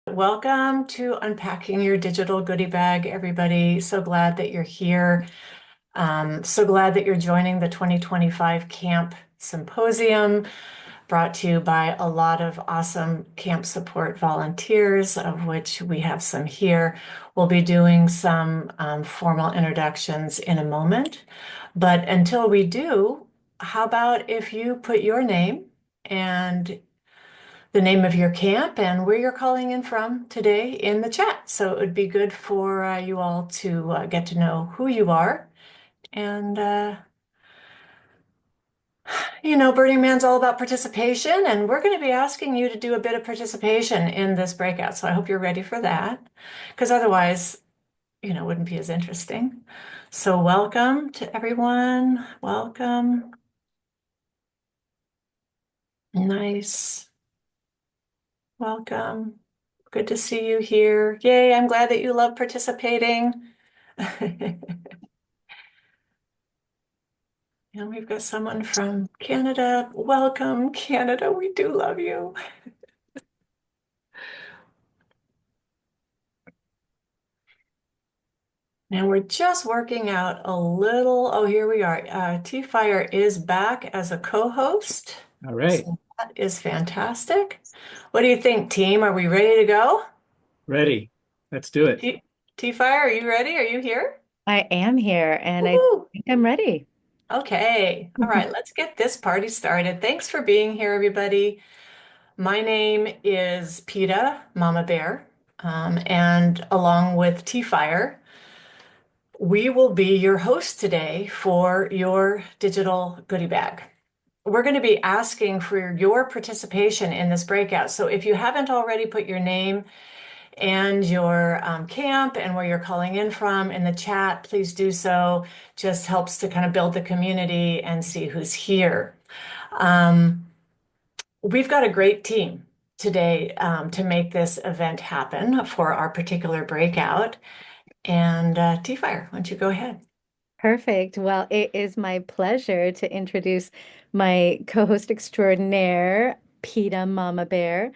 Welcome to Unpacking Your Digital Goodie Bag, everybody. So glad that you're here. So glad that you're joining the 2025 Camp Symposium, brought to you by a lot of awesome camp support volunteers, of which we have some here. We'll be doing some formal introductions in a moment. But until we do, how about if you put your name and the name of your camp and where you're calling in from today in the chat. So it would be good for you all to get to know who you are. And, Burning Man's all about participation, and we're going to be asking you to do a bit of participation in this breakout. So I hope you're ready for that, because otherwise, it wouldn't be as interesting. So welcome to everyone. Welcome. Nice. Welcome. Good to see you here. Yay, I'm glad that you love participating. And we've got someone from Canada. Welcome, Canada. We do love you. And we're just working out a little. Oh, here we are. T-Fire is back as a co-host. All right, So that is fantastic. What do you think, team? Are we ready to go? ready. Let's do it. T-Fire, are you ready? Are you here? I am here and I Woohoo! think I'm ready. Okay. All right, let's get this party started. Thanks for being here, everybody. My name is PETA, Mama Bear, and along with T-Fire, we will be your host today for your digital goodie bag. We're going to be asking for your participation in this breakout. So if you haven't already put your name and your camp and where you're calling in from in the chat, please do so. Just helps to kind of build the community and see who's here. We've got a great team today to make this event happen for our particular breakout. And T-Fire, why don't you go ahead? Perfect. Well, it is my pleasure to introduce my co-host extraordinaire, PETA Mama Bear.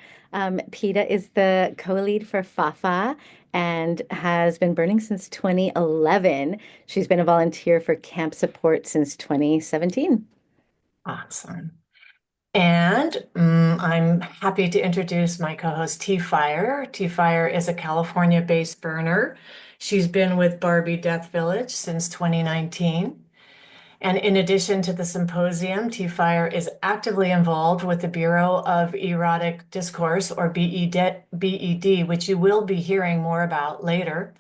PETA is the co-lead for FAFA and has been burning since 2011. She's been a volunteer for camp support since 2017. Awesome. And I'm happy to introduce my co-host T-Fire. T-Fire is a California-based burner. She's been with Barbie Death Village since 2019. And in addition to the symposium, T-Fire is actively involved with the Bureau of Erotic Discourse, or BED, which you will be hearing more about later,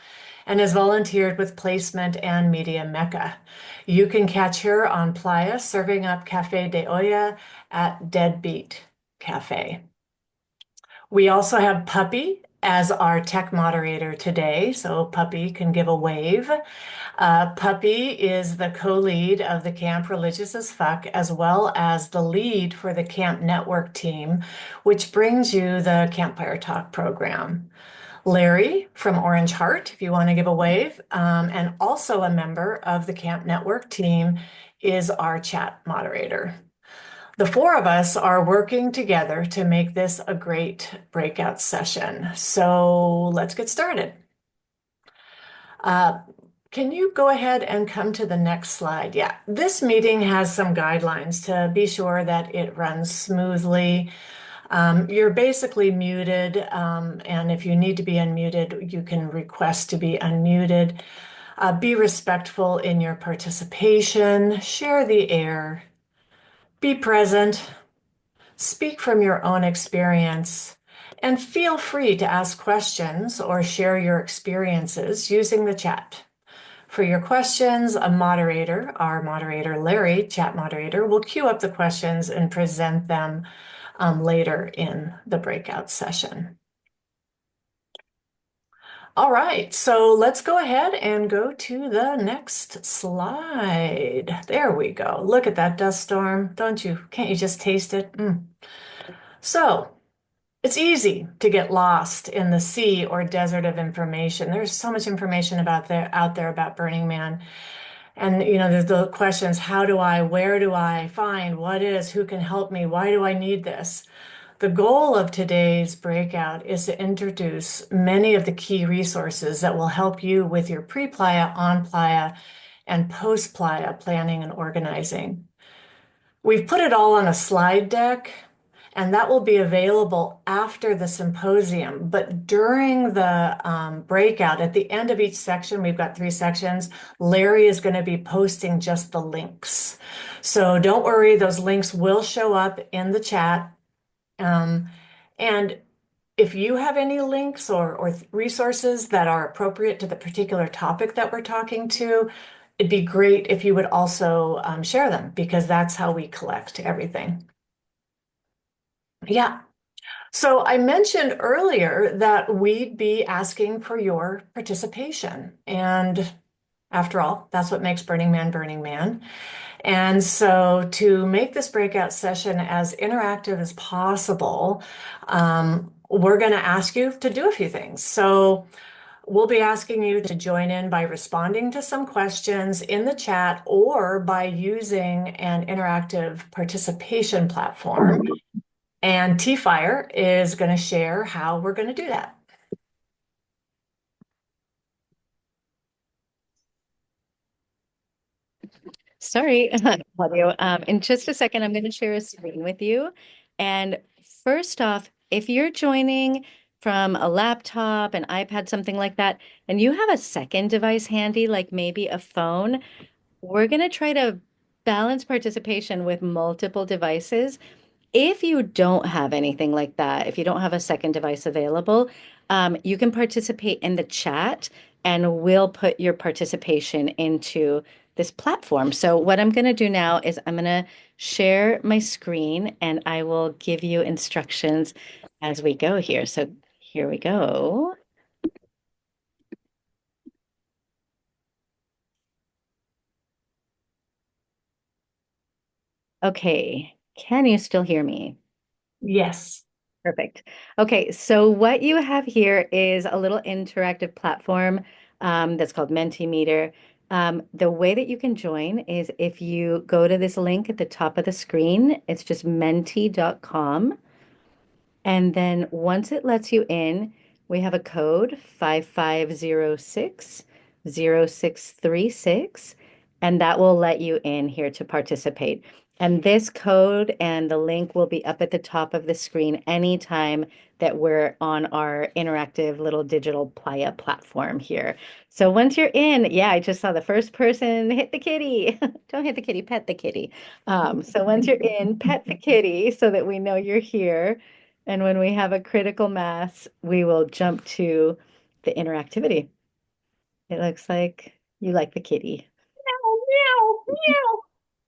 and has volunteered with Placement and Media Mecca. You can catch her on Playa serving up Café de Olla at Deadbeat Cafe. We also have Puppy as our tech moderator today, so Puppy can give a wave. Puppy is the co-lead of the Camp Religious as Fuck, as well as the lead for the Camp Network team, which brings you the Campfire Talk program. Larry from Orange Heart, if you want to give a wave, and also a member of the Camp Network team, is our chat moderator. The four of us are working together to make this a great breakout session. So let's get started. Can you go ahead and come to the next slide? Yeah, this meeting has some guidelines to be sure that it runs smoothly. You're basically muted, and if you need to be unmuted, you can request to be unmuted. Be respectful in your participation, share the air, be present, speak from your own experience, and feel free to ask questions or share your experiences using the chat. For your questions, a moderator, our moderator, Larry, chat moderator, will queue up the questions and present them later in the breakout session. All right, so let's go ahead and go to the next slide. There we go. Look at that dust storm, don't you? Can't you just taste it? So, it's easy to get lost in the sea or desert of information. There's so much information out there about Burning Man. And there's the questions, where do I find, what is, who can help me, why do I need this? The goal of today's breakout is to introduce many of the key resources that will help you with your pre-Playa, on-Playa, and post-Playa planning and organizing. We've put it all on a slide deck, and that will be available after the symposium. But during the breakout, at the end of each section, we've got 3 sections, Larry is going to be posting just the links. So don't worry, those links will show up in the chat. And if you have any links or resources that are appropriate to the particular topic that we're talking to, it'd be great if you would also share them because that's how we collect everything. Yeah. So I mentioned earlier that we'd be asking for your participation. And after all, that's what makes Burning Man Burning Man. And so to make this breakout session as interactive as possible, we're going to ask you to do a few things. So we'll be asking you to join in by responding to some questions in the chat or by using an interactive participation platform. And T-Fire is going to share how we're going to do that. Sorry, Claudio. In just a second, I'm going to share a screen with you. And first off, if you're joining from a laptop, an iPad, something like that, and you have a second device handy, like maybe a phone, we're going to try to balance participation with multiple devices. If you don't have anything like that, if you don't have a second device available, you can participate in the chat and we'll put your participation into this platform. So what I'm going to do now is I'm going to share my screen and I will give you instructions as we go here. So here we go. Okay, can you still hear me? Yes. Perfect. Okay, so what you have here is a little interactive platform that's called Mentimeter. The way that you can join is if you go to this link at the top of the screen, it's just menti.com. And then once it lets you in, we have a code 55060636, and that will let you in here to participate. And this code and the link will be up at the top of the screen anytime that we're on our interactive little digital Playa platform here. So once you're in, yeah, I just saw the first person hit the kitty. Don't hit the kitty, pet the kitty. So once you're in, pet the kitty so that we know you're here. And when we have a critical mass, we will jump to the interactivity. It looks like you like the kitty. Meow, meow.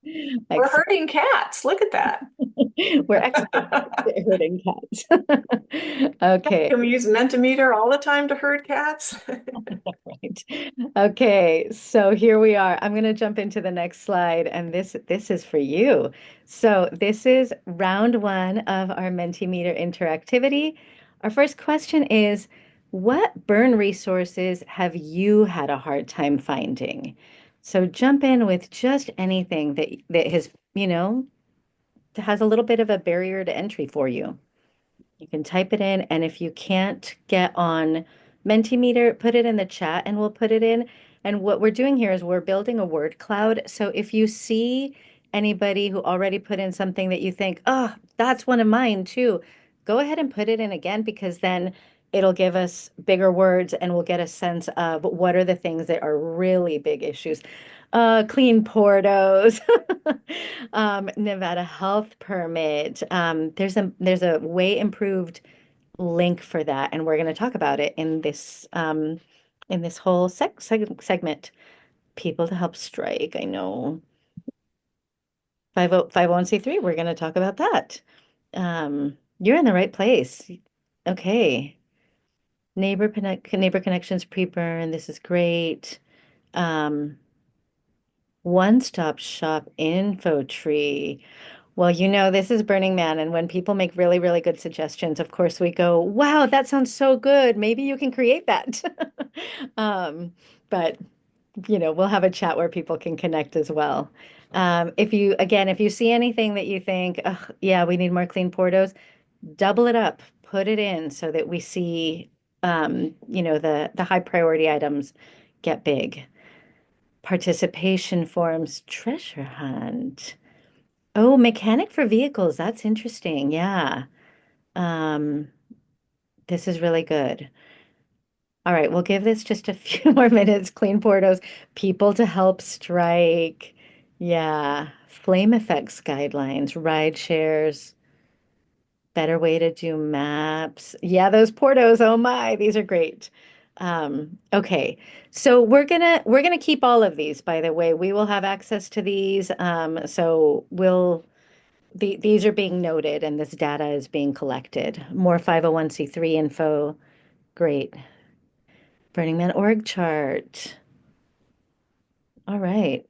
We're Excellent. herding cats. Look at that. We're experts at herding cats. Okay. Can we use Mentimeter all the time to herd cats? Right. Okay, so here we are. I'm going to jump into the next slide, and this is for you. So this is round one of our Mentimeter interactivity. Our first question is, what burn resources have you had a hard time finding? So jump in with just anything that has, has a little bit of a barrier to entry for you. You can type it in, and if you can't get on Mentimeter, put it in the chat and we'll put it in. And what we're doing here is we're building a word cloud. So if you see anybody who already put in something that you think, oh, that's one of mine too, go ahead and put it in again because then it'll give us bigger words and we'll get a sense of what are the things that are really big issues. Clean Portos, Nevada health permit. There's a way improved link for that, and we're going to talk about it in this whole segment. People to help strike. I know 501c3. We're going to talk about that. You're in the right place. Okay. Neighbor connections pre-burn. This is great. Um, One-stop shop info tree. Well, this is Burning Man, and when people make really, really good suggestions, of course we go, wow, that sounds so good. Maybe you can create that. But we'll have a chat where people can connect as well. If you see anything that you think, oh, yeah, we need more clean Portos, double it up, put it in so that we see, the high priority items get big. Participation forms, treasure hunt. Oh, mechanic for vehicles. That's interesting. Yeah. Um, this is really good. All right, we'll give this just a few more minutes. Clean Portos, people to help strike. Yeah. Flame effects guidelines, ride shares, better way to do maps. Yeah, those Portos. Oh my, these are great. Okay, so we're gonna keep all of these, by the way. We will have access to these. So these are being noted and this data is being collected. More 501c3 info. Great. Burning Man org chart. All right.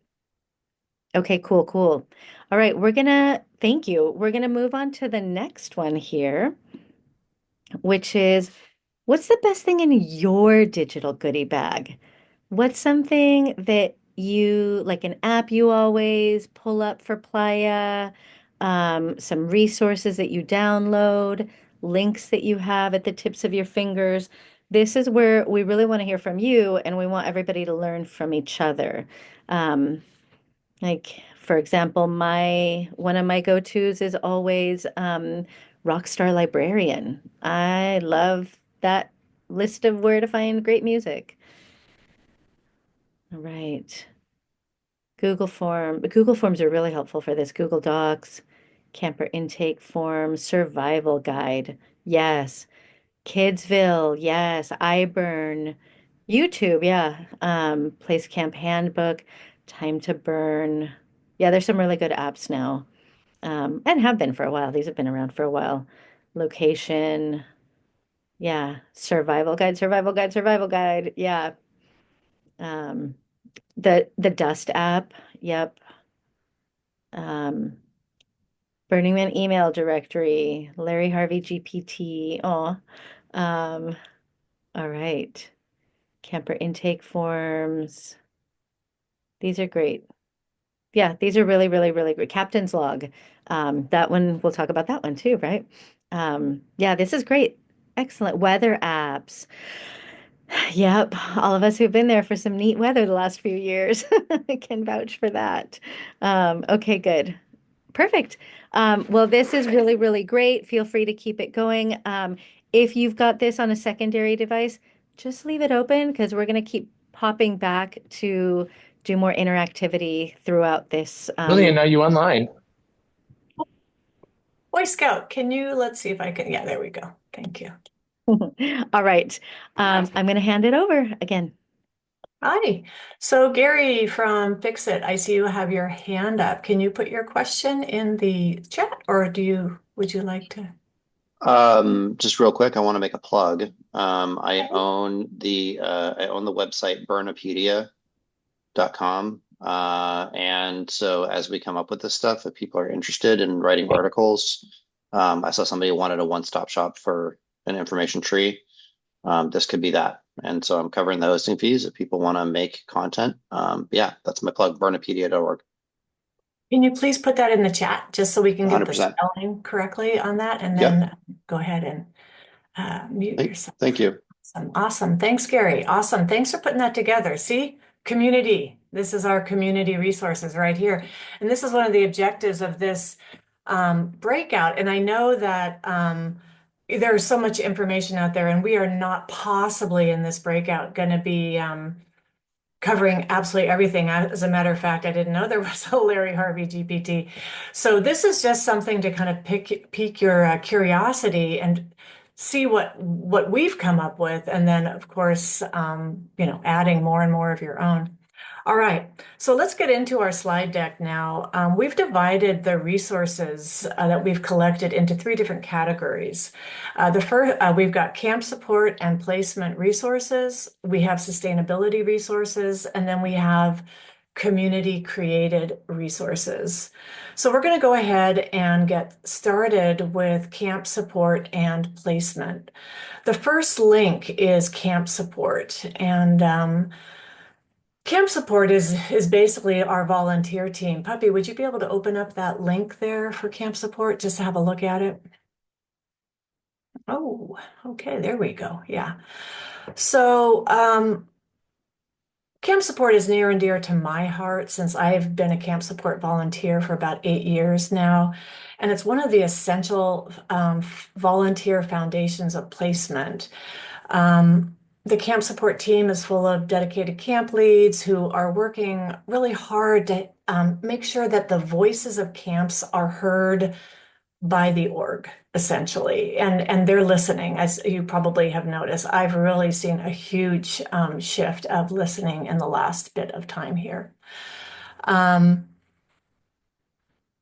Okay, cool, cool. All right, thank you. We're gonna move on to the next one here, which is what's the best thing in your digital goodie bag? What's something that you like an app you always pull up for Playa, some resources that you download, links that you have at the tips of your fingers? This is where we really want to hear from you, and we want everybody to learn from each other. Um, like, for example, my one of my go-tos is always Rockstar Librarian. I love that list of where to find great music. All right. Google Forms are really helpful for this. Google Docs, camper intake form, survival guide. Yes. Kidsville. Yes. iBurn. YouTube. Yeah. Place Camp Handbook, Time to Burn. Yeah, there's some really good apps now. And have been for a while. These have been around for a while. Location. Yeah. Survival guide, survival guide, survival guide. Yeah. Um, the Dust app. Yep. Um, Burning Man email directory, Larry Harvey GPT. Oh, um, all right. Camper intake forms. These are great. Yeah, these are really, really, really great. Captain's log. That one, we'll talk about that one too, right? Yeah, this is great. Excellent. Weather apps. Yep, all of us who've been there for some neat weather the last few years can vouch for that. Okay, good. Perfect. Well, this is really, really great. Feel free to keep it going. If you've got this on a secondary device, just leave it open because we're going to keep popping back to do more interactivity throughout this. Lillian, are you online? Boy Scout, let's see if I can, yeah, there we go. Thank you. All right. I'm going to hand it over again. Hi. So Gary from Fix It, I see you have your hand up. Can you put your question in the chat or would you like to? Just real quick, I want to make a plug. I own the website burnopedia.com. And so as we come up with this stuff, if people are interested in writing articles, I saw somebody wanted a one-stop shop for an information tree. This could be that. And so I'm covering the hosting fees if people want to make content. Yeah, that's my plug, burnopedia.org. Can you please put that in the chat just so we can get the 100%. spelling correctly on that and Yep. then go ahead and mute yourself. Thank you. Awesome. Awesome. Thanks, Gary. Awesome. Thanks for putting that together. See, community. This is our community resources right here. And this is one of the objectives of this breakout. And I know that there's so much information out there, and we are not possibly in this breakout going to be covering absolutely everything. As a matter of fact, I didn't know there was a Larry Harvey GPT. So this is just something to kind of pique your curiosity and see what we've come up with, and then of course, adding more and more of your own. All right, so let's get into our slide deck now. We've divided the resources that we've collected into three different categories. The first, we've got camp support and placement resources, we have sustainability resources, and then we have community created resources. So we're going to go ahead and get started with camp support and placement. The first link is camp support, and camp support is basically our volunteer team. Puppy, would you be able to open up that link there for camp support just to have a look at it? Oh, okay, there we go. Yeah. So, camp support is near and dear to my heart since I've been a camp support volunteer for about 8 years now. And it's one of the essential volunteer foundations of placement. The camp support team is full of dedicated camp leads who are working really hard to make sure that the voices of camps are heard by the org, essentially, and they're listening, as you probably have noticed. I've really seen a huge shift of listening in the last bit of time here. Um,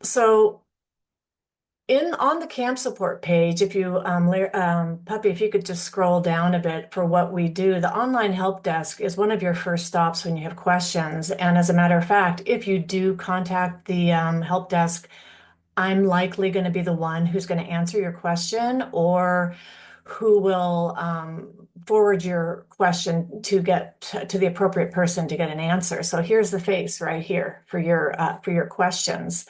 so in on the camp support page, if you Puppy, if you could just scroll down a bit for what we do, the online help desk is one of your first stops when you have questions. And as a matter of fact, if you do contact the help desk, I'm likely going to be the one who's going to answer your question or who will forward your question to get to the appropriate person to get an answer. So here's the face right here for your questions.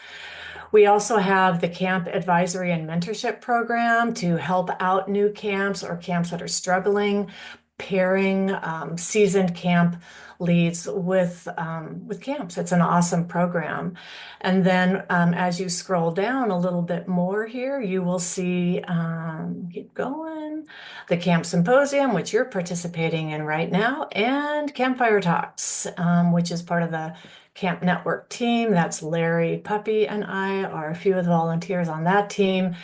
We also have the Camp Advisory and Mentorship Program to help out new camps or camps that are struggling, pairing seasoned camp leads with camps. It's an awesome program. And then as you scroll down a little bit more here, you will see, keep going, the Camp Symposium, which you're participating in right now, and Campfire Talks, which is part of the Camp Network team. That's Larry, Puppy, and I are a few of the volunteers on that team.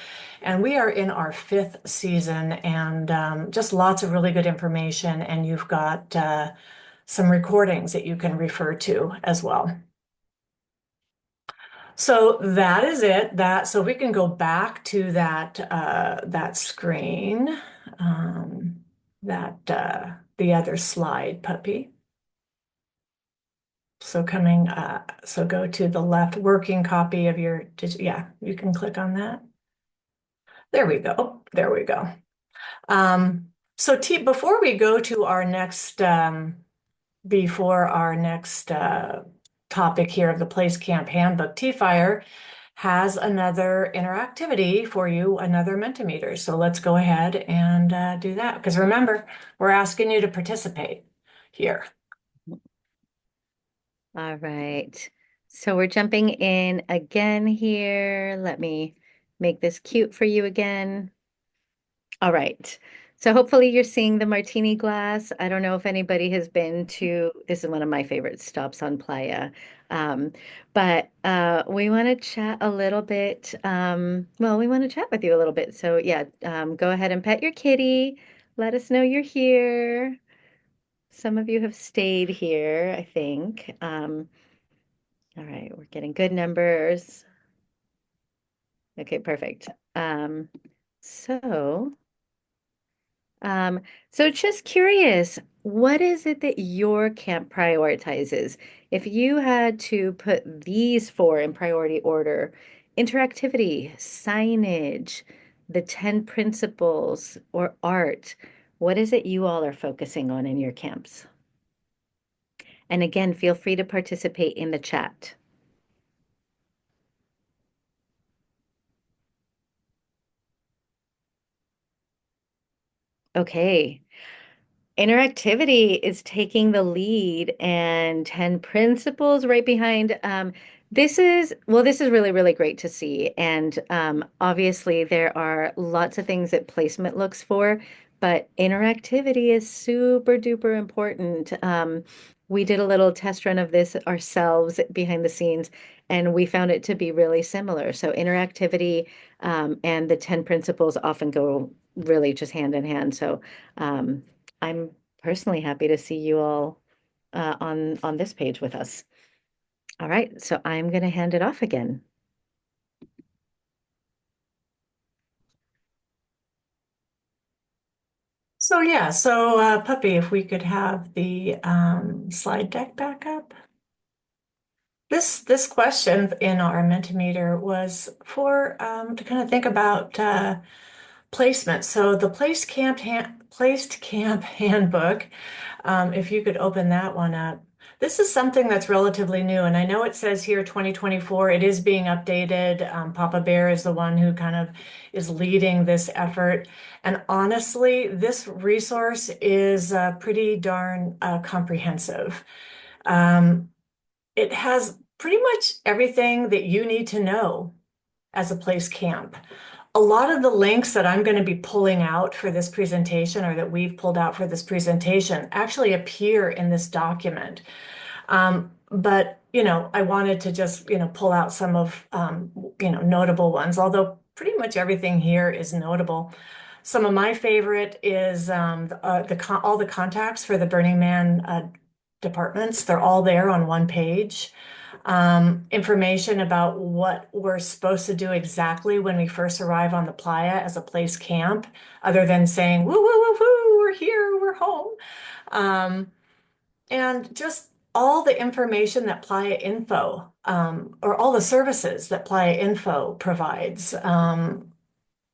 And we are in our 5th season and just lots of really good information. And you've got some recordings that you can refer to as well. So that is it. So we can go back to that screen, the other slide, Puppy. So so go to the left working copy of yeah, you can click on that. There we go. Oh, there we go. So before we go to our next, topic here of the Place Camp Handbook, T-Fire has another interactivity for you, another Mentimeter. So let's go ahead and do that. Because remember, we're asking you to participate here. All right. So we're jumping in again here. Let me make this cute for you again. All right. So hopefully you're seeing the martini glass. I don't know if anybody has been to, this is one of my favorite stops on Playa. Um, but we want to chat a little bit. Well, we want to chat with you a little bit. So yeah, go ahead and pet your kitty. Let us know you're here. Some of you have stayed here, I think. All right, we're getting good numbers. Okay, perfect. So, um, so just curious, what is it that your camp prioritizes? If you had to put these four in priority order, interactivity, signage, the 10 principles, or art, what is it you all are focusing on in your camps? And again, feel free to participate in the chat. Okay. Interactivity is taking the lead and 10 principles right behind. This is really, really great to see. And obviously, there are lots of things that placement looks for, but interactivity is super duper important. We did a little test run of this ourselves behind the scenes, and we found it to be really similar. So, interactivity and the 10 principles often go really just hand in hand. So, I'm personally happy to see you all on this page with us. All right, so I'm going to hand it off again. So yeah, Puppy, if we could have the slide deck back up. This question in our Mentimeter was for to kind of think about placement. So the Placed Camp Handbook, if you could open that one up. This is something that's relatively new, and I know it says here 2024. It is being updated. Papa Bear is the one who kind of is leading this effort. And honestly, this resource is pretty darn comprehensive. Um, it has pretty much everything that you need to know as a place camp. A lot of the links that I'm going to be pulling out for this presentation or that we've pulled out for this presentation actually appear in this document. But, I wanted to just, pull out some of, notable ones, although pretty much everything here is notable. Some of my favorite is all the contacts for the Burning Man departments. They're all there on one page. Information about what we're supposed to do exactly when we first arrive on the playa as a place camp, other than saying, woo, woo, woo, woo, we're here, we're home. Um, and just all the information that Playa Info, or all the services that Playa Info provides.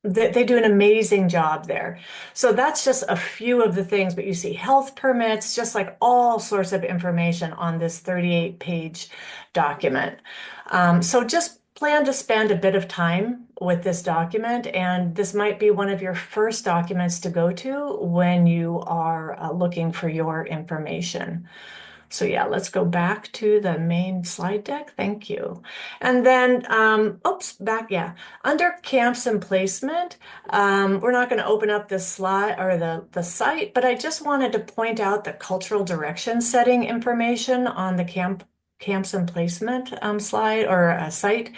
They do an amazing job there. So that's just a few of the things, but you see health permits, just like all sorts of information on this 38-page document. So just plan to spend a bit of time with this document, and this might be one of your first documents to go to when you are looking for your information. So yeah, let's go back to the main slide deck. Thank you. And then, oops, back, yeah. Under camps and placement, we're not going to open up this slide or the site, but I just wanted to point out the cultural direction setting information on the camps and placement slide or site.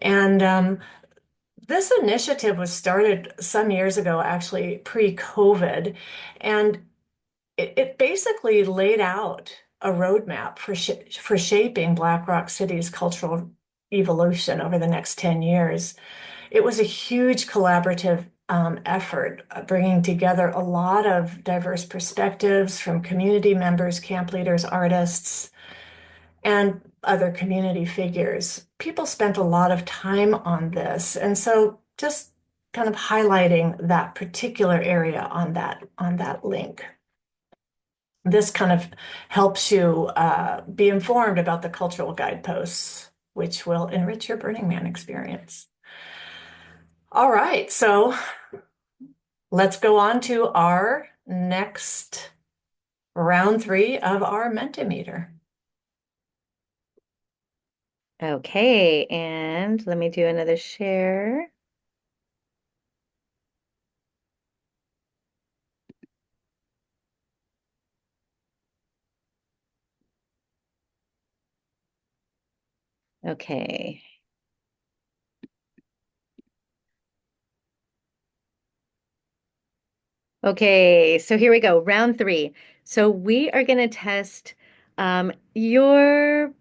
And this initiative was started some years ago, actually pre-COVID, and it basically laid out a roadmap for shaping Black Rock City's cultural evolution over the next 10 years. It was a huge collaborative effort, bringing together a lot of diverse perspectives from community members, camp leaders, artists, and other community figures. People spent a lot of time on this, and so just kind of highlighting that particular area on that link. This kind of helps you be informed about the cultural guideposts, which will enrich your Burning Man experience. All right, so let's go on to our next round 3 of our Mentimeter. Okay, and let me do another share. Okay. Okay, so here we go, round 3. So we are going to test your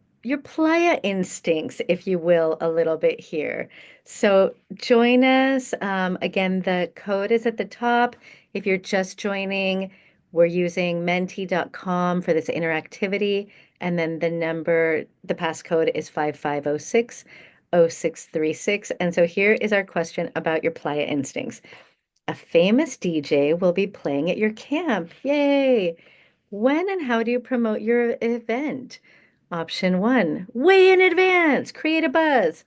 playa instincts, if you will, a little bit here. So join us. Again, the code is at the top. If you're just joining, we're using menti.com for this interactivity. And then the passcode is 55060636. And so here is our question about your playa instincts. A famous DJ will be playing at your camp. Yay! When and how do you promote your event? Option 1, way in advance, create a buzz.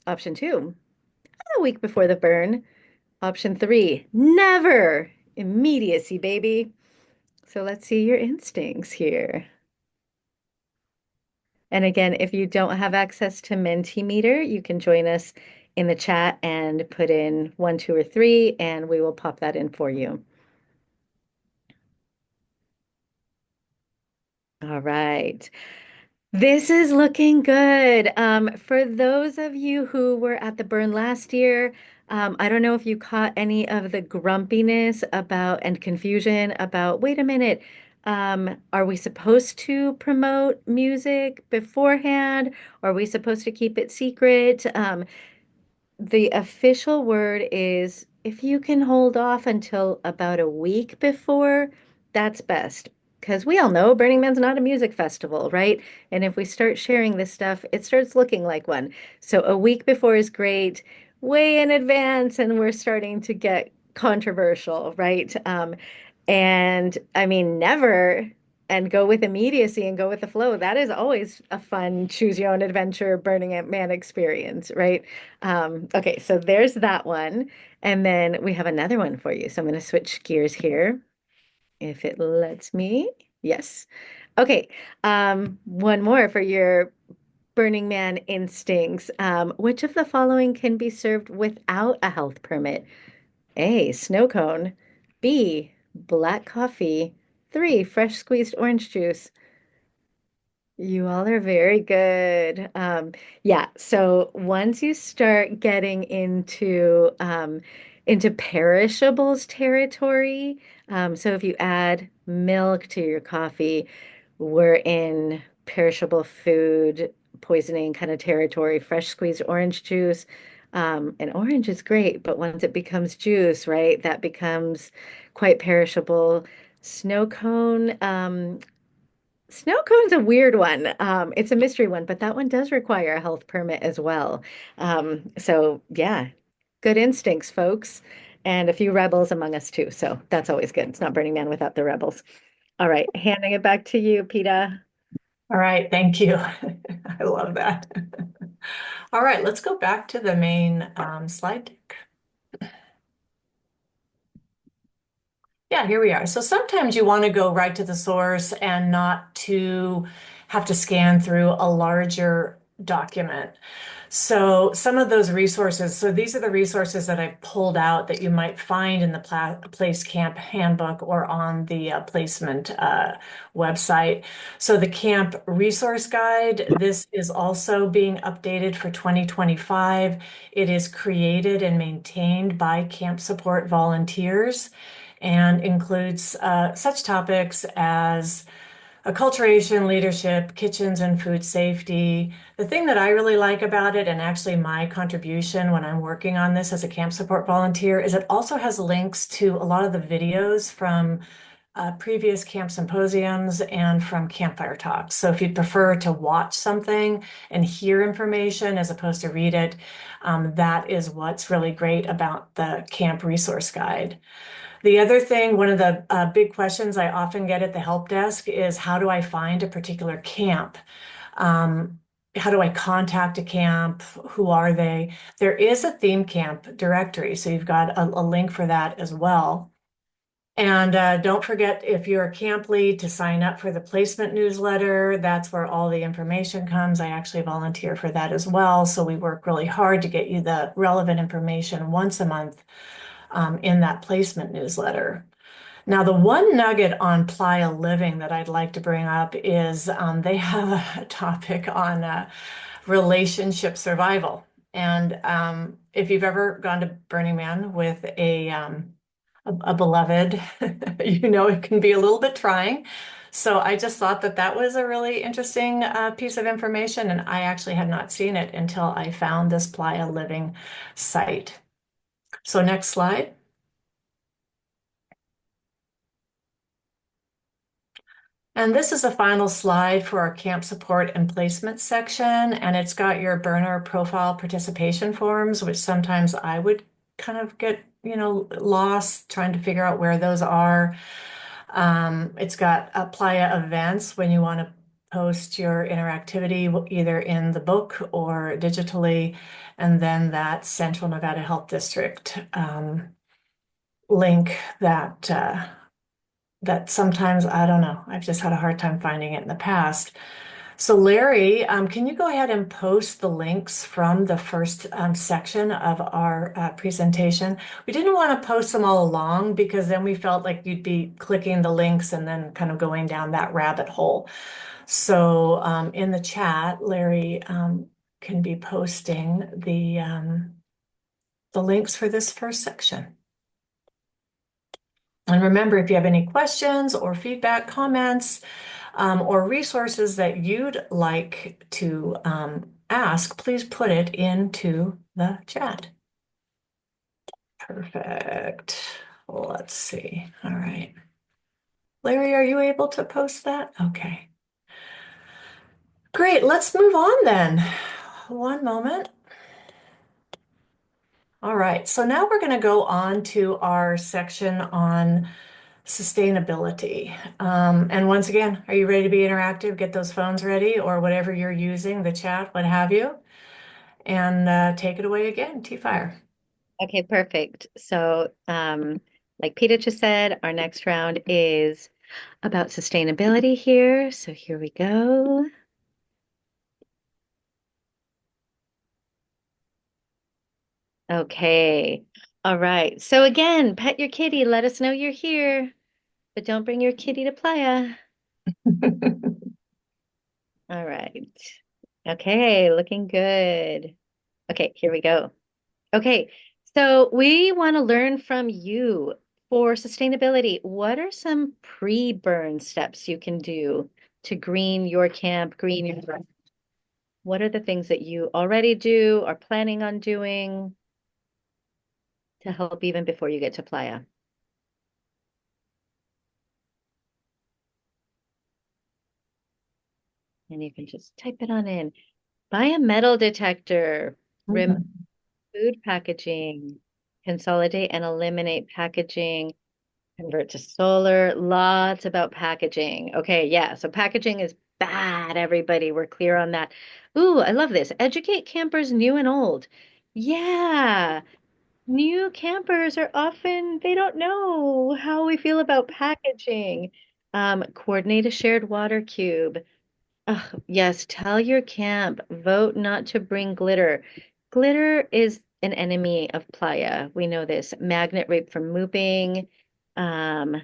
Option 2, a week before the burn. Option 3, never, immediacy, baby. So let's see your instincts here. And again, if you don't have access to Mentimeter, you can join us in the chat and put in 1, 2, or 3, and we will pop that in for you. All right. This is looking good. For those of you who were at the burn last year, I don't know if you caught any of the grumpiness about and confusion about, wait a minute, are we supposed to promote music beforehand? Are we supposed to keep it secret? The official word is if you can hold off until about a week before, that's best. Because we all know Burning Man's not a music festival, right? And if we start sharing this stuff, it starts looking like one. So a week before is great, way in advance, and we're starting to get controversial, right? And I mean, never and go with immediacy and go with the flow. That is always a fun choose your own adventure Burning Man experience, right? Okay, so there's that one. And then we have another one for you. So I'm going to switch gears here if it lets me. Yes. Okay. One more for your Burning Man instincts. Which of the following can be served without a health permit? A, snow cone. B, black coffee. 3, fresh squeezed orange juice. You all are very good. Yeah, so once you start getting into perishables territory, so if you add milk to your coffee, we're in perishable food poisoning kind of territory. Fresh squeezed orange juice, and orange is great, but once it becomes juice, right, that becomes quite perishable. Snow cone, snow cone's a weird one. It's a mystery one, but that one does require a health permit as well. So yeah, good instincts, folks, and a few rebels among us too. So that's always good. It's not Burning Man without the rebels. All right, handing it back to you, Peta. All right, thank you. I love that. All right, let's go back to the main slide deck. Yeah, here we are. So sometimes you want to go right to the source and not to have to scan through a larger document. So some of those resources, so these are the resources that I pulled out that you might find in the Place Camp Handbook or on the placement website. So the Camp Resource Guide, this is also being updated for 2025. It is created and maintained by camp support volunteers and includes such topics as acculturation, leadership, kitchens, and food safety. The thing that I really like about it, and actually my contribution when I'm working on this as a camp support volunteer, is it also has links to a lot of the videos from previous camp symposiums and from campfire talks. So if you'd prefer to watch something and hear information as opposed to read it, that is what's really great about the Camp Resource Guide. The other thing, one of the big questions I often get at the help desk is how do I find a particular camp? How do I contact a camp? Who are they? There is a theme camp directory, so you've got a link for that as well. And don't forget, if you're a camp lead, to sign up for the placement newsletter. That's where all the information comes. I actually volunteer for that as well. So we work really hard to get you the relevant information once a month in that placement newsletter. Now, the one nugget on Playa Living that I'd like to bring up is they have a topic on relationship survival. And if you've ever gone to Burning Man with a beloved, you know it can be a little bit trying. So I just thought that that was a really interesting piece of information, and I actually had not seen it until I found this Playa Living site. So next slide. And this is a final slide for our camp support and placement section, and it's got your burner profile participation forms, which sometimes I would kind of get, lost trying to figure out where those are. It's got Playa events when you want to post your interactivity either in the book or digitally, and then that Central Nevada Health District link that sometimes, I don't know, I've just had a hard time finding it in the past. So Larry, can you go ahead and post the links from the first section of our presentation? We didn't want to post them all along because then we felt like you'd be clicking the links and then kind of going down that rabbit hole. So in the chat, Larry can be posting the links for this first section. And remember, if you have any questions or feedback, comments, or resources that you'd like to ask, please put it into the chat. Perfect. Let's see. All right. Larry, are you able to post that? Okay. Great. Let's move on then. One moment. All right. So now we're going to go on to our section on sustainability. And once again, are you ready to be interactive? Get those phones ready or whatever you're using, the chat, what have you. And take it away again, T-Fire. Okay, perfect. So, like Peter just said, our next round is about sustainability here. So here we go. Okay. All right. So again, pet your kitty. Let us know you're here, but don't bring your kitty to Playa. All right. Okay, looking good. Okay, here we go. Okay, so we want to learn from you for sustainability. What are some pre-burn steps you can do to green your camp, green your... What are the things that you already do, are planning on doing to help even before you get to Playa? And you can just type it on in. Buy a metal detector, remove food packaging, consolidate and eliminate packaging, convert to solar, lots about packaging. Okay, yeah, so packaging is bad, everybody. We're clear on that. Ooh, I love this. Educate campers new and old. Yeah, new campers are often, they don't know how we feel about packaging. Coordinate a shared water cube. Oh, yes, tell your camp, vote not to bring glitter. Glitter is an enemy of Playa. We know this. Magnet rape from moving. Um,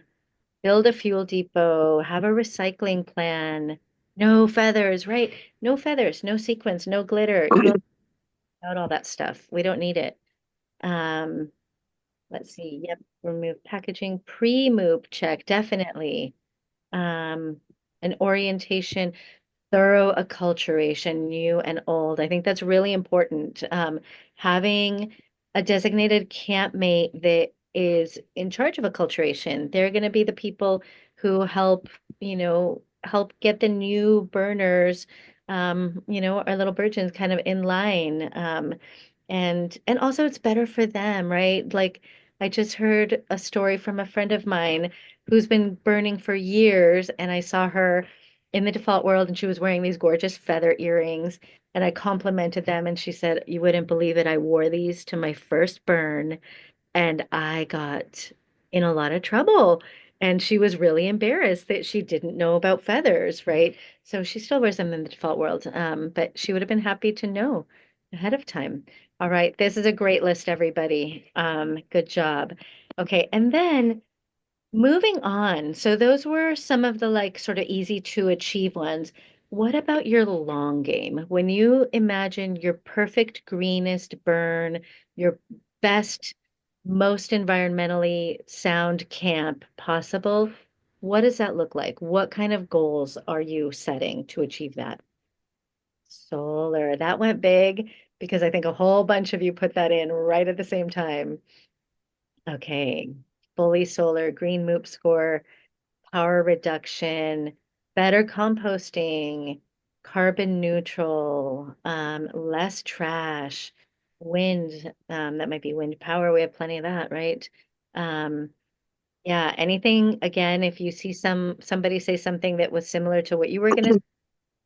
build a fuel depot, have a recycling plan. No feathers, right? No feathers, no sequins, no glitter. Out all that stuff. We don't need it. Um, let's see. Yep, remove packaging. Pre-move check, definitely. Um, an orientation, thorough acculturation, new and old. I think that's really important. Having a designated campmate that is in charge of acculturation, they're going to be the people who help, help get the new burners, our little virgins kind of in line. And also it's better for them, right? Like I just heard a story from a friend of mine who's been burning for years, and I saw her in the default world and she was wearing these gorgeous feather earrings, and I complimented them and she said, "You wouldn't believe it. I wore these to my first burn and I got in a lot of trouble." And she was really embarrassed that she didn't know about feathers, right? So she still wears them in the default world. But she would have been happy to know ahead of time. All right, this is a great list, everybody. Good job. Okay, and then moving on. So those were some of the like sort of easy to achieve ones. What about your long game? When you imagine your perfect greenest burn, your best, most environmentally sound camp possible, what does that look like? What kind of goals are you setting to achieve that? Solar. That went big because I think a whole bunch of you put that in right at the same time. Okay. Fully solar, green MOOP score, power reduction, better composting, carbon neutral, less trash, wind, that might be wind power. We have plenty of that, right? Um, yeah, anything, again, if you see somebody say something that was similar to what you were gonna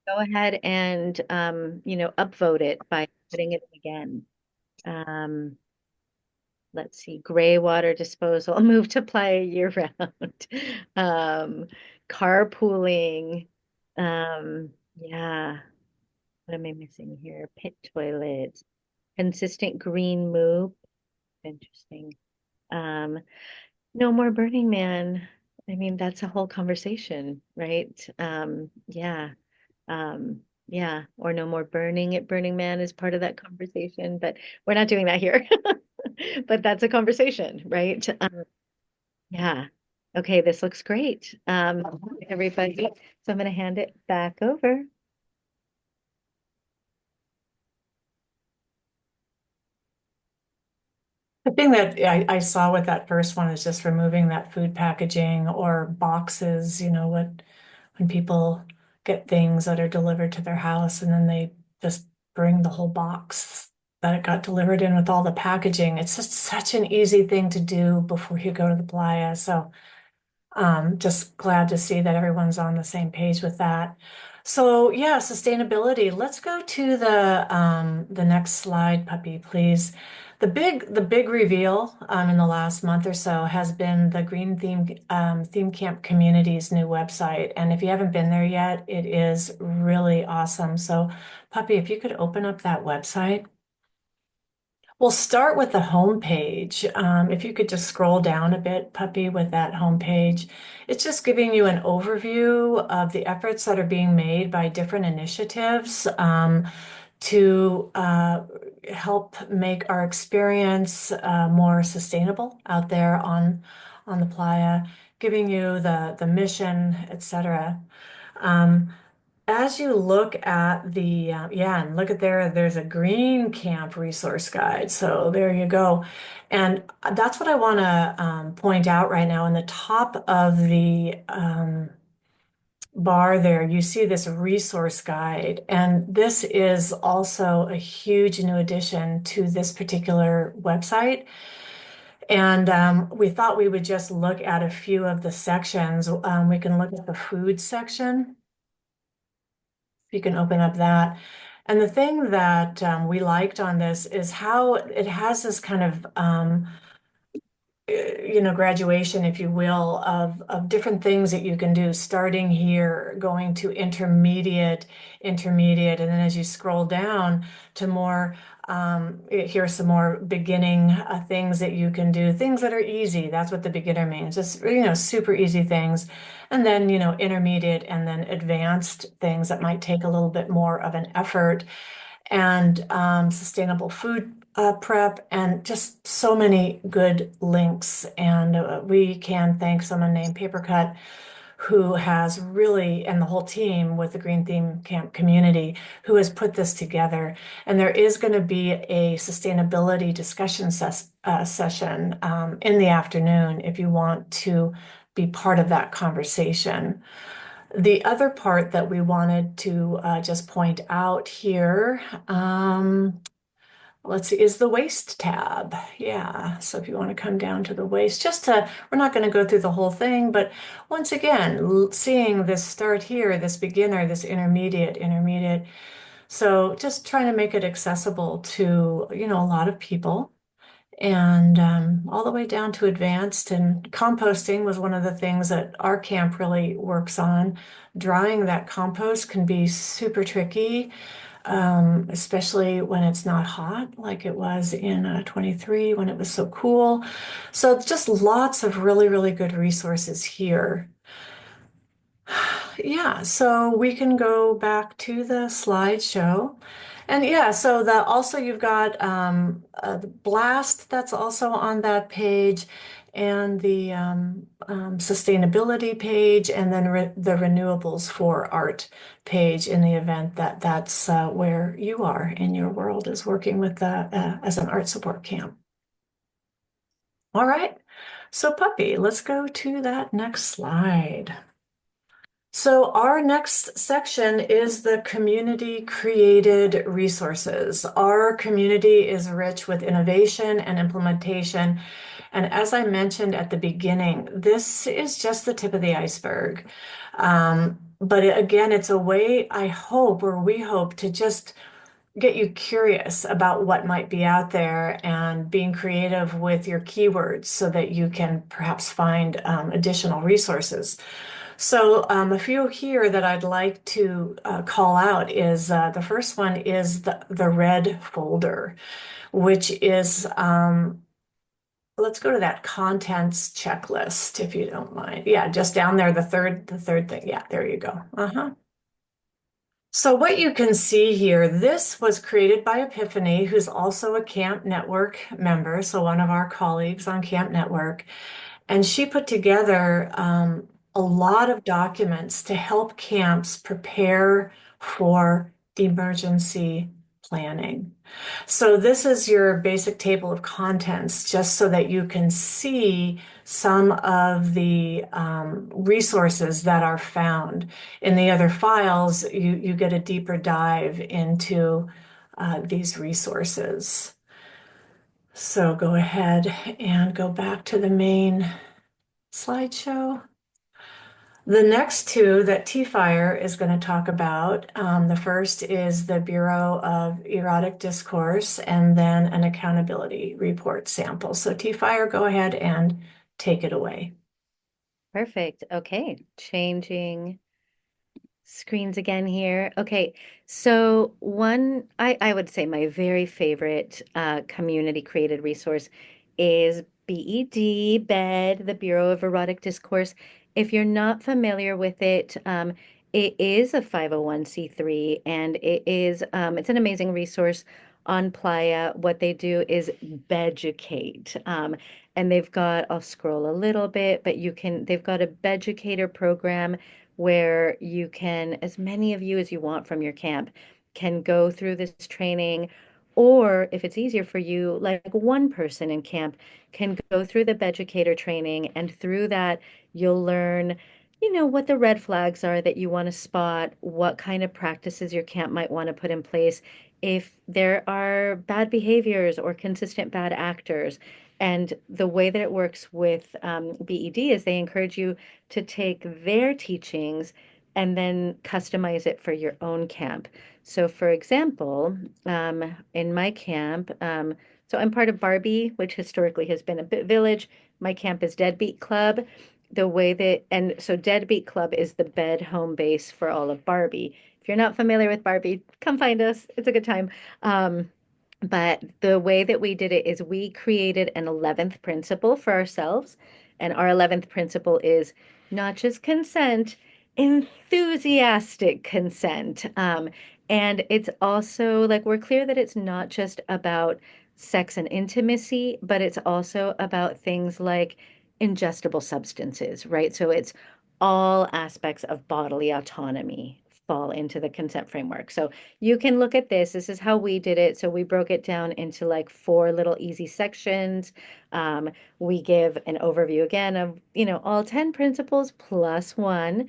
go ahead and upvote it by putting it in again. Um, let's see, gray water disposal, move to Playa year round. Um, carpooling. Yeah, what am I missing here? Pit toilets, consistent green move. Interesting. Um, no more Burning Man. I mean, that's a whole conversation, right? Yeah, or no more burning at Burning Man is part of that conversation, but we're not doing that here. But that's a conversation, right? Yeah. Okay, this looks great. Everybody, so I'm going to hand it back over. The thing that I saw with that first one is just removing that food packaging or boxes, when people get things that are delivered to their house and then they just bring the whole box that it got delivered in with all the packaging. It's just such an easy thing to do before you go to the playa. So Just glad to see that everyone's on the same page with that. So yeah, sustainability. Let's go to the next slide, puppy, please. The big reveal in the last month or so has been the Green Theme Camp Community's new website. And if you haven't been there yet, it is really awesome. So, puppy, if you could open up that website. We'll start with the homepage. If you could just scroll down a bit, puppy, with that homepage. It's just giving you an overview of the efforts that are being made by different initiatives to help make our experience more sustainable out there on the playa, giving you the mission, etc. As you look at yeah, and look at there's a green camp resource guide. So there you go. And that's what I want to point out right now. In the top of the bar there, you see this resource guide. And this is also a huge new addition to this particular website. And we thought we would just look at a few of the sections. We can look at the food section. You can open up that. And the thing that we liked on this is how it has this kind of graduation, if you will, of different things that you can do, starting here, going to intermediate, and then as you scroll down to more, here's some more beginning things that you can do, things that are easy. That's what the beginner means, just, super easy things. And then, intermediate and then advanced things that might take a little bit more of an effort and sustainable food prep, and just so many good links. And we can thank someone named Papercut who has really, and the whole team with the Green Theme Camp community, who has put this together. And there is going to be a sustainability discussion session in the afternoon if you want to be part of that conversation. The other part that we wanted to just point out here, let's see, is the waste tab. Yeah, so if you want to come down to the waste, we're not going to go through the whole thing, but once again, seeing this start here, this beginner, this intermediate. So just trying to make it accessible to, a lot of people. And all the way down to advanced. And composting was one of the things that our camp really works on. Drying that compost can be super tricky, especially when it's not hot, like it was in 23 when it was so cool. So just lots of really, really good resources here. Yeah, so we can go back to the slideshow. And yeah, so also you've got the blast that's also on that page, and the sustainability page, and then the renewables for art page in the event that that's where you are in your world, is working with as an art support camp. All right, so puppy, let's go to that next slide. So our next section is the community created resources. Our community is rich with innovation and implementation. And as I mentioned at the beginning, this is just the tip of the iceberg. But again, it's a way I hope, or we hope, to just get you curious about what might be out there and being creative with your keywords so that you can perhaps find additional resources. So a few here that I'd like to call out is the first one is the red folder, which is, let's go to that contents checklist if you don't mind. Yeah, just down there, the third thing. Yeah, there you go. So what you can see here, this was created by Epiphany, who's also a Camp Network member, so one of our colleagues on Camp Network. And she put together a lot of documents to help camps prepare for emergency planning. So this is your basic table of contents, just so that you can see some of the resources that are found. In the other files, you get a deeper dive into these resources. So go ahead and go back to the main slideshow. The next two that T-Fire is going to talk about, the first is the Bureau of Erotic Discourse and then an accountability report sample. So T-Fire, go ahead and take it away. Perfect. Okay, changing screens again here. Okay, so I would say my very favorite community created resource is BED, the Bureau of Erotic Discourse. If you're not familiar with it, it is a 501(c)(3) and it's an amazing resource on Playa. What they do is beducate. And I'll scroll a little bit, but they've got a beducator program where you can, as many of you as you want from your camp, can go through this training. Or if it's easier for you, like one person in camp can go through the Beducator training, and through that, you'll learn, what the red flags are that you want to spot, what kind of practices your camp might want to put in place if there are bad behaviors or consistent bad actors. And the way that it works with BED is they encourage you to take their teachings and then customize it for your own camp. So, for example, in my camp, so I'm part of Barbie, which historically has been a bit village. My camp is Deadbeat Club. And so Deadbeat Club is the bed home base for all of Barbie. If you're not familiar with Barbie, come find us. It's a good time. But the way that we did it is we created an 11th principle for ourselves. And our 11th principle is not just consent, enthusiastic consent. And it's also like we're clear that it's not just about sex and intimacy, but it's also about things like ingestible substances, right? So it's all aspects of bodily autonomy fall into the consent framework. So you can look at this. This is how we did it. So we broke it down into like 4 little easy sections. We give an overview again of, all 10 principles plus one.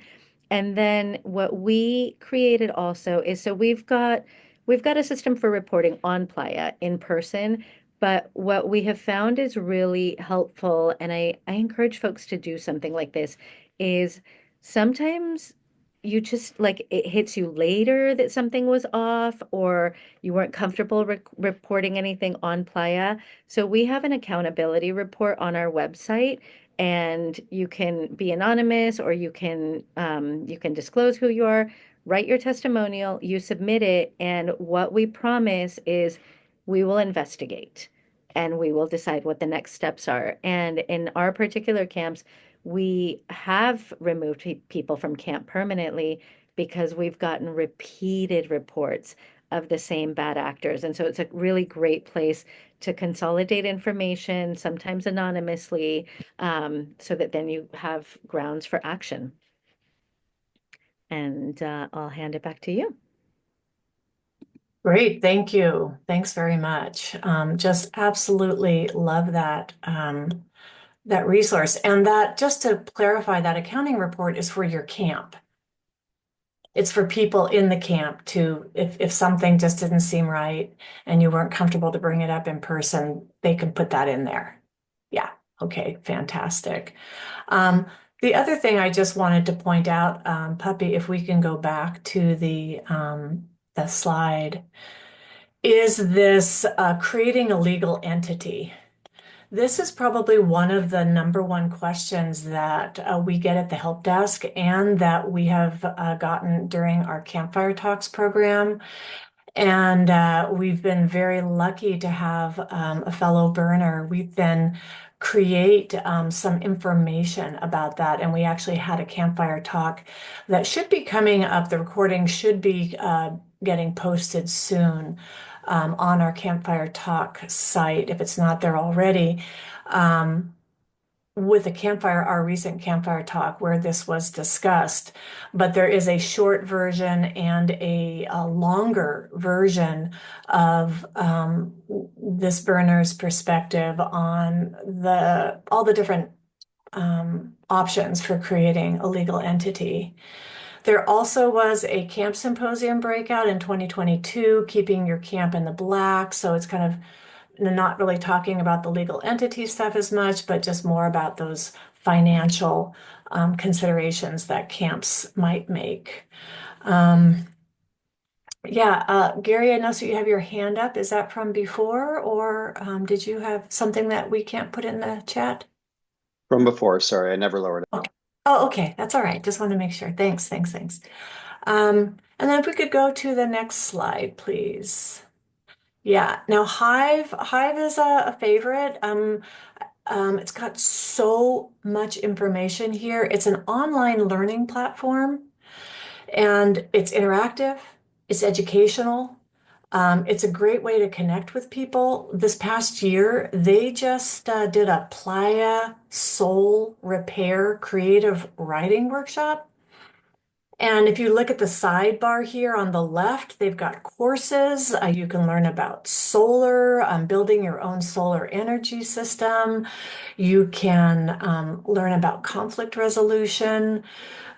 And then what we created also is so we've got a system for reporting on Playa in person, but what we have found is really helpful, and I encourage folks to do something like this, is sometimes you just like it hits you later that something was off or you weren't comfortable reporting anything on Playa. So we have an accountability report on our website, and you can be anonymous or you can disclose who you are, write your testimonial, you submit it, and what we promise is we will investigate and we will decide what the next steps are. And in our particular camps, we have removed people from camp permanently because we've gotten repeated reports of the same bad actors. And so it's a really great place to consolidate information, sometimes anonymously, so that then you have grounds for action. And I'll hand it back to you. Great, thank you. Thanks very much. Just absolutely love that resource. And that, just to clarify, that accounting report is for your camp. It's for people in the camp to, if something just didn't seem right and you weren't comfortable to bring it up in person, they can put that in there. Yeah, okay, fantastic. The other thing I just wanted to point out, Puppy, if we can go back to the slide, is this creating a legal entity. This is probably one of the number one questions that we get at the help desk and that we have gotten during our Campfire Talks program. And we've been very lucky to have a fellow burner. We've been create some information about that. And we actually had a campfire talk that should be coming up. The recording should be getting posted soon on our Campfire Talk site, if it's not there already. With our recent campfire talk where this was discussed, but there is a short version and a longer version of this burner's perspective on all the different options for creating a legal entity. There also was a camp symposium breakout in 2022, keeping your camp in the black. So it's kind of not really talking about the legal entity stuff as much, but just more about those financial considerations that camps might make. Um, yeah, Gary, I know so you have your hand up. Is that from before, or did you have something that we can't put in the chat? From before, sorry, I never lowered it. Okay. Oh, okay. That's all right. Just want to make sure. Thanks, thanks, thanks. And then if we could go to the next slide, please. Yeah. Now, Hive is a favorite. It's got so much information here. It's an online learning platform, and it's interactive, it's educational. It's a great way to connect with people. This past year, they just did a Playa soul repair creative writing workshop. And if you look at the sidebar here on the left, they've got courses. You can learn about solar, building your own solar energy system. You can learn about conflict resolution,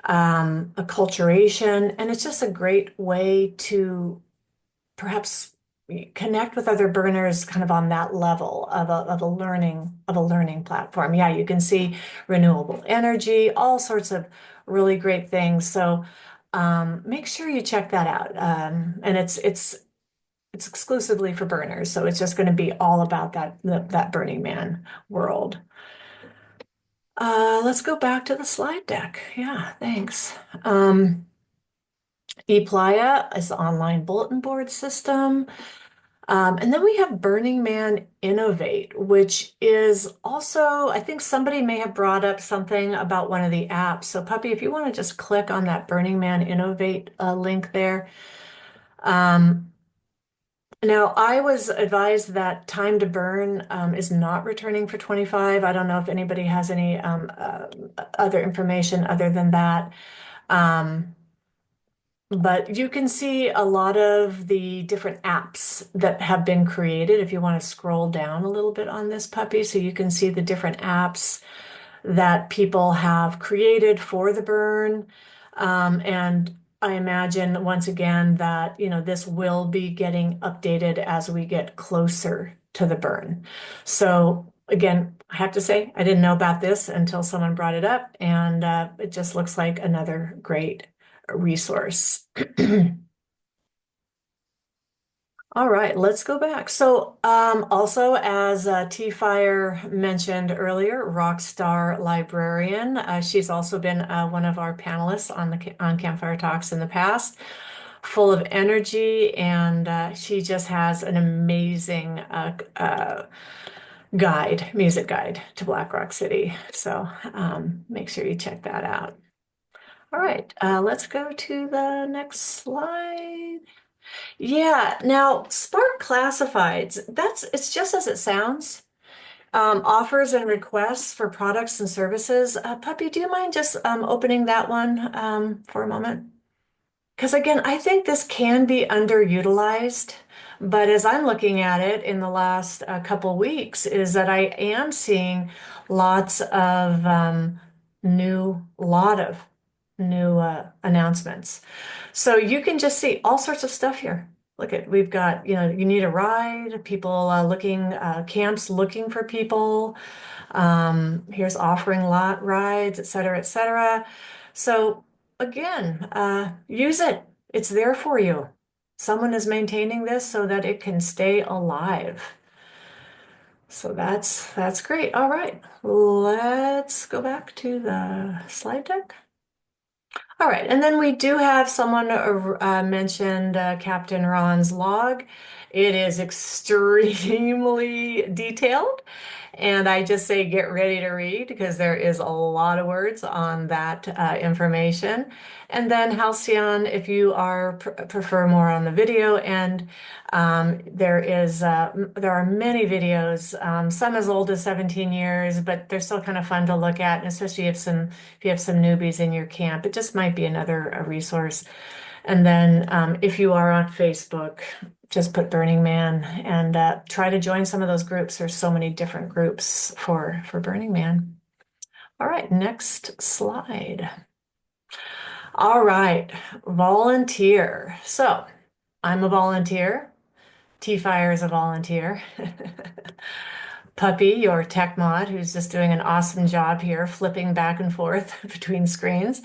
acculturation, and it's just a great way to perhaps connect with other burners kind of on that level of a learning platform. Yeah, you can see renewable energy, all sorts of really great things. So make sure you check that out. And it's exclusively for burners, so it's just going to be all about that Burning Man world. Let's go back to the slide deck. Yeah, thanks. ePlaya is the online bulletin board system. And then we have Burning Man Innovate, which is also, I think somebody may have brought up something about one of the apps. So, Puppy, if you want to just click on that Burning Man Innovate link there. Now, I was advised that Time to Burn is not returning for 25. I don't know if anybody has any other information other than that. Um, But you can see a lot of the different apps that have been created if you want to scroll down a little bit on this puppy. So you can see the different apps that people have created for the burn. And I imagine once again that, this will be getting updated as we get closer to the burn. So again, I have to say, I didn't know about this until someone brought it up, and it just looks like another great resource. All right, let's go back. So, also, as T-Fire mentioned earlier, Rockstar Librarian. She's also been one of our panelists on Campfire Talks in the past, full of energy, and she just has an amazing music guide to Black Rock City. So, make sure you check that out. All right, let's go to the next slide. Yeah, now Spark Classifieds, it's just as it sounds. Offers and requests for products and services. Puppy, do you mind just opening that one for a moment? Because again, I think this can be underutilized, but as I'm looking at it in the last couple weeks, is that I am seeing lots of lot of new announcements. So you can just see all sorts of stuff here. We've got, you need a ride, people camps looking for people. Here's offering lot rides, et cetera, et cetera. So again, use it. It's there for you. Someone is maintaining this so that it can stay alive. So that's great. All right, let's go back to the slide deck. All right, and then we do have someone mentioned Captain Ron's log. It is extremely detailed, and I just say get ready to read because there is a lot of words on that information. And then Halcyon, if you prefer more on the video end, there are many videos, some as old as 17 years, but they're still kind of fun to look at, and especially if you have some newbies in your camp, it just might be another resource. And then if you are on Facebook, just put Burning Man and try to join some of those groups. There's so many different groups for Burning Man. All right, next slide. All right, volunteer. So I'm a volunteer. T-Fire is a volunteer. Puppy, your tech mod, who's just doing an awesome job here, flipping back and forth between screens.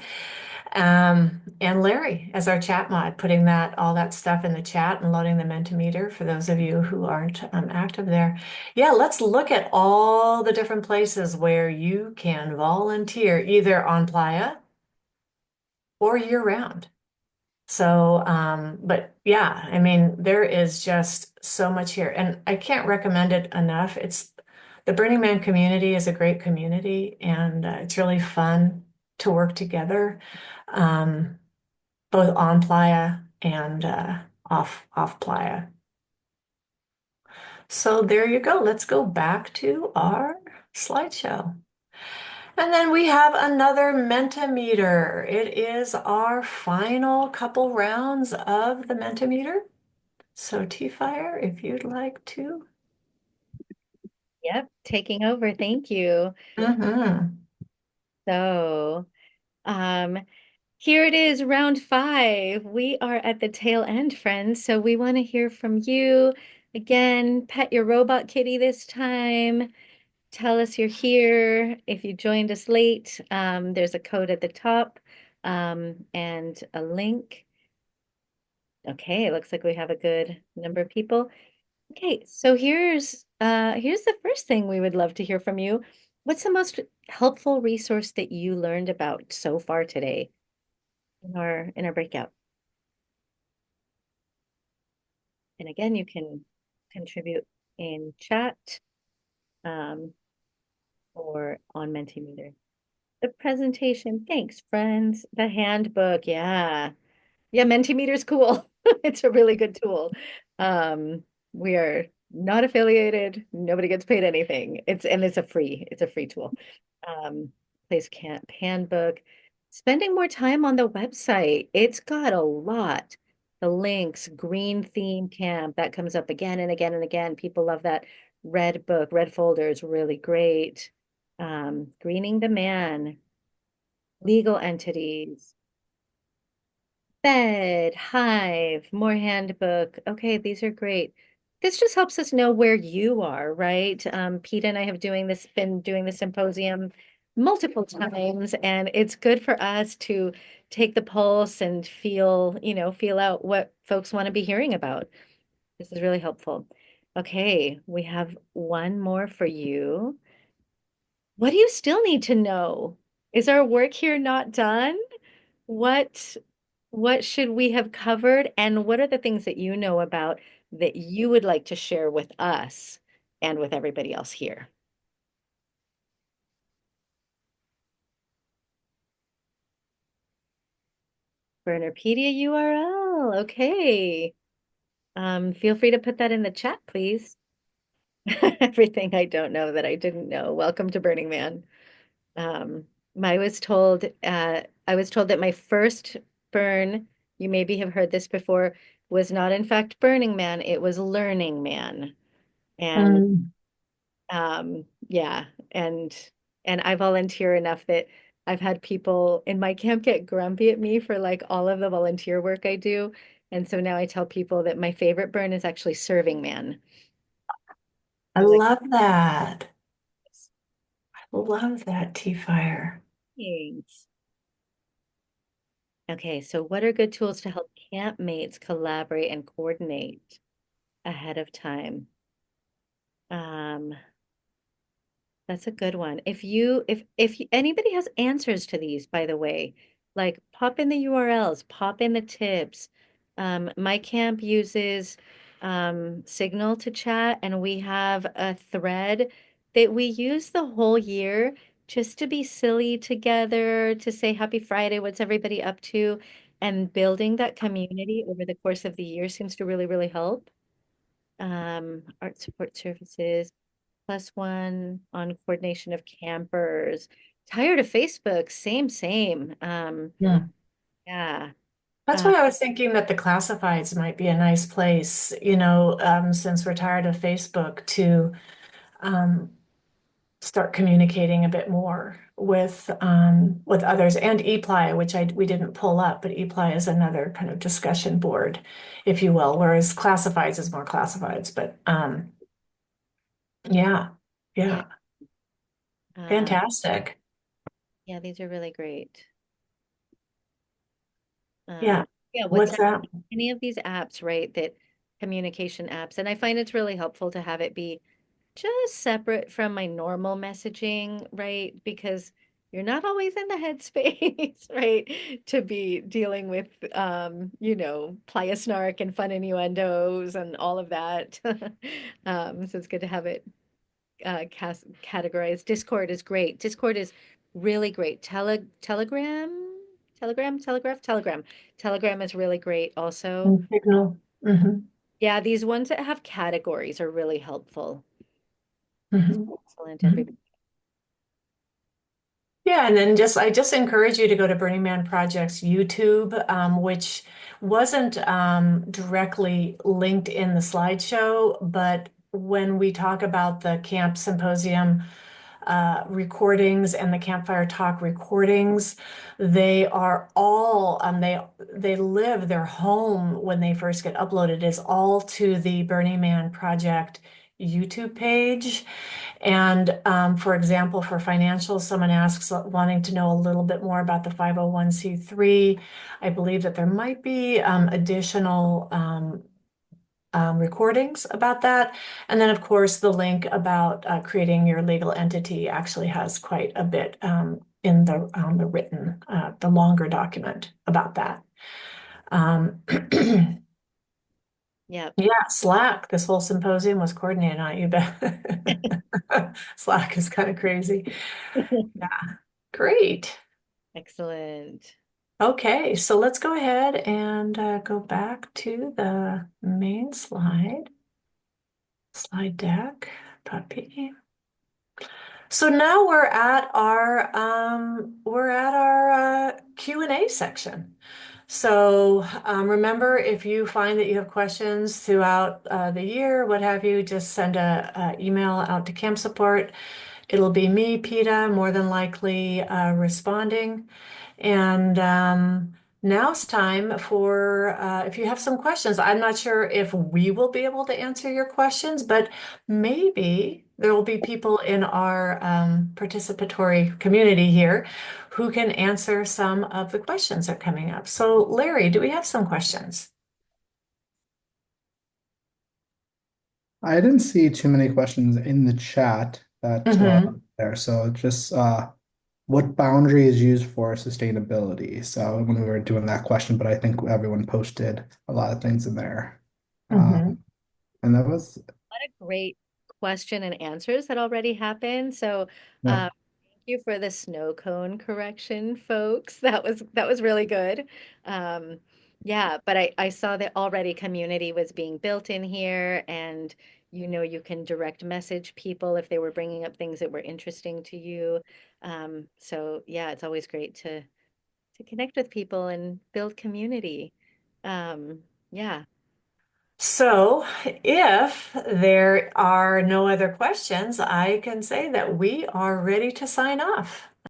And Larry as our chat mod, putting all that stuff in the chat and loading the Mentimeter for those of you who aren't active there. Yeah, let's look at all the different places where you can volunteer either on Playa or year round. So, but yeah, I mean, there is just so much here, and I can't recommend it enough. The Burning Man community is a great community, and it's really fun to work together, um, both on Playa and off Playa. So there you go. Let's go back to our slideshow. And then we have another Mentimeter. It is our final couple rounds of the Mentimeter. So T-Fire, if you'd like to. Yep, taking over. Thank you. Mm-hmm. So, um, here it is, round 5. We are at the tail end, friends. So we want to hear from you. Again, pet your robot kitty this time. Tell us you're here. If you joined us late, there's a code at the top, and a link. Okay, it looks like we have a good number of people. Okay, so here's the first thing we would love to hear from you. What's the most helpful resource that you learned about so far today in our breakout? And again, you can contribute in chat, um, or on Mentimeter. The presentation, thanks, friends. The handbook, yeah. Yeah, Mentimeter's cool. It's a really good tool. Um, we are not affiliated. Nobody gets paid anything. It's a free tool. Place camp handbook. Spending more time on the website. It's got a lot. The links, green theme camp, that comes up again and again and again. People love that. Red book, red folder is really great. Greening the man, legal entities, bed, hive, more handbook. Okay, these are great. This just helps us know where you are, right? Pete and I have been doing the symposium multiple times, and it's good for us to take the pulse and feel out what folks want to be hearing about. This is really helpful. Okay, we have one more for you. What do you still need to know? Is our work here not done? What what should we have covered, and what are the things that you know about that you would like to share with us and with everybody else here? Burnerpedia URL. Okay. Feel free to put that in the chat, please. Everything I don't know that I didn't know. Welcome to Burning Man. Um, I was told that my first burn, you maybe have heard this before, was not in fact Burning Man, it was Learning Man. And yeah, and I volunteer enough that I've had people in my camp get grumpy at me for like all of the volunteer work I do. And so now I tell people that my favorite burn is actually Serving Man. I I like love that. I love that, T-Fire. things. Okay, so what are good tools to help campmates collaborate and coordinate ahead of time? Um, That's a good one. If anybody has answers to these, by the way, like pop in the URLs, pop in the tips. My camp uses Signal to chat, and we have a thread that we use the whole year just to be silly together, to say Happy Friday, what's everybody up to? And building that community over the course of the year seems to really, really help. Art support services. +1 on coordination of campers. Tired of Facebook, same. Yeah. Yeah. That's Uh, why I was thinking that the classifieds might be a nice place, since we're tired of Facebook to um, start communicating a bit more with others and ePly, which we didn't pull up, but ePly is another kind of discussion board, if you will, whereas classifieds is more classifieds. But yeah. Yeah. Yeah. Um, Fantastic. yeah, these are really great. Yeah. Yeah, What's WhatsApp, that? any of these apps, right, that communication apps, and I find it's really helpful to have it be just separate from my normal messaging, right? Because you're not always in the headspace, right, to be dealing with, playa snark and fun innuendos and all of that. So it's good to have it categorized. Discord is great. Discord is really great. Telegram is really great also. And Signal. Hmm. Yeah, these ones that have categories are really helpful. Hmm. Excellent, Hmm. everybody. Yeah, and then I just encourage you to go to Burning Man Project's YouTube, which wasn't directly linked in the slideshow, but when we talk about the Camp Symposium recordings and the Campfire Talk recordings, they are all they live their home when they first get uploaded is all to the Burning Man Project YouTube page. And for example, for financials, someone asks wanting to know a little bit more about the 501(c)(3). I believe that there might be additional recordings about that. And then, of course, the link about creating your legal entity actually has quite a bit in the written, the longer document about that. Um, Yeah. yeah, Slack. This whole symposium was coordinated on it, you bet. Slack is kind of crazy. Yeah, great. Excellent. Okay, so let's go ahead and go back to the main slide deck, puppy. So now we're at our Q&A section. So remember, if you find that you have questions throughout the year, what have you, just send a email out to camp support. It'll be me, PETA, more than likely responding. And now it's time for if you have some questions. I'm not sure if we will be able to answer your questions, but maybe there will be people in our participatory community here who can answer some of the questions that are coming up. So, Larry, do we have some questions? I didn't see too many questions in the chat that Mm-hmm. there. So just what boundary is used for sustainability? So when we were doing that question, but I think everyone posted a lot of things in there. Mm-hmm. And that was What a great question and answers that already happened. So, yeah. thank you for the snow cone correction, folks. That was really good. Um, yeah, but I saw that already community was being built in here, and you can direct message people if they were bringing up things that were interesting to you. So yeah, it's always great to connect with people and build community. Yeah. So, if there are no other questions, I can say that we are ready to sign off.